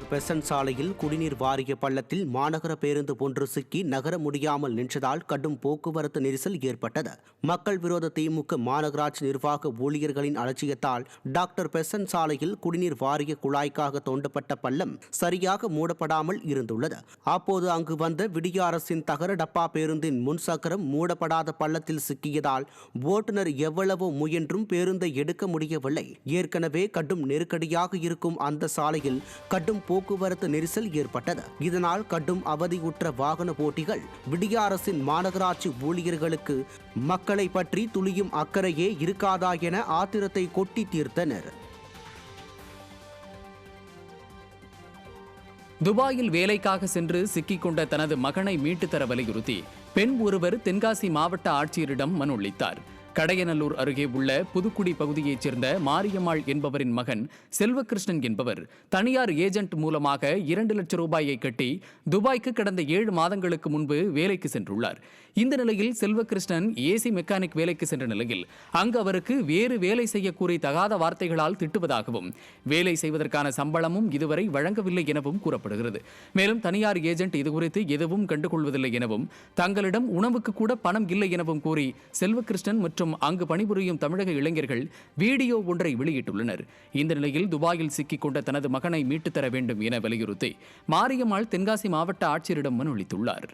பெசன்ட் சாலையில் குடிநீர் வாரிய பள்ளத்தில் மாநகர பேருந்து ஒன்று சிக்கி நகர முடியாமல் நின்றதால் கடும் போக்குவரத்து நெரிசல் ஏற்பட்டது. மக்கள் விரோத திமுக மாநகராட்சி நிர்வாக ஊழியர்களின் அலட்சியத்தால் டாக்டர் பெசன்ட் சாலையில் குடிநீர் வாரிய குழாய்க்காக தோண்டப்பட்ட பள்ளம் சரியாக மூடப்படாமல் இருந்துள்ளது. அப்போது அங்கு வந்த விடிய அரசின் தகர டப்பா பேருந்தின் முன்சக்கரம் மூடப்படாத பள்ளத்தில் சிக்கியதால் ஓட்டுநர் எவ்வளவோ முயன்றும் பேருந்தை எடுக்க முடியவில்லை. ஏற்கனவே கடும் நெருக்கடியாக இருக்கும் அந்த சாலையில் கடும் போக்குவரத்து நெரிசல் ஏற்பட்டது. இதனால் கடும் அவதியுற்ற வாகன போட்டிகள் விடிய அரசின் மாநகராட்சி ஊழியர்களுக்கு மக்களை பற்றி துளியும் அக்கறையே இருக்காதா என ஆத்திரத்தை கொட்டி தீர்த்தனர். துபாயில் வேலைக்காக சென்று சிக்கிக்கொண்ட தனது மகனை மீட்டு தர வலியுறுத்தி பெண் ஒருவர் தென்காசி மாவட்ட ஆட்சியரிடம் மனு அளித்தார். கடையநல்லூர் அருகே உள்ள புதுக்குடி பகுதியைச் சேர்ந்த மாரியம்மாள் என்பவரின் மகன் செல்வகிருஷ்ணன் என்பவர் தனியார் ஏஜென்ட் மூலமாக 2 லட்சம் ரூபாயை கட்டி துபாய்க்கு கடந்த 7 மாதங்களுக்கு முன்பு வேலைக்கு சென்றுள்ளார். இந்த நிலையில் செல்வகிருஷ்ணன் ஏசி மெக்கானிக் வேலைக்கு சென்ற நிலையில் அங்கு அவருக்கு வேறு வேலை செய்ய கூறி தகாத வார்த்தைகளால் திட்டுவதாகவும் வேலை செய்வதற்கான சம்பளமும் இதுவரை வழங்கவில்லை எனவும் கூறப்படுகிறது. மேலும் தனியார் ஏஜென்ட் இதுகுறித்து எதுவும் கண்டுகொள்வதில்லை எனவும் தங்களிடம் உணவுக்கு கூட பணம் இல்லை எனவும் கூறி செல்வகிருஷ்ணன் மற்றும் அங்கு பணிபுரியும் தமிழக இளைஞர்கள் வீடியோ ஒன்றை வெளியிட்டுள்ளனர். இந்த நிலையில் துபாயில் சிக்கிக் கொண்ட தனது மகனை மீட்டுத் தர வேண்டும் என வலியுறுத்தி மாரியம்மாள் தென்காசி மாவட்ட ஆட்சியரிடம் மனு அளித்துள்ளார்.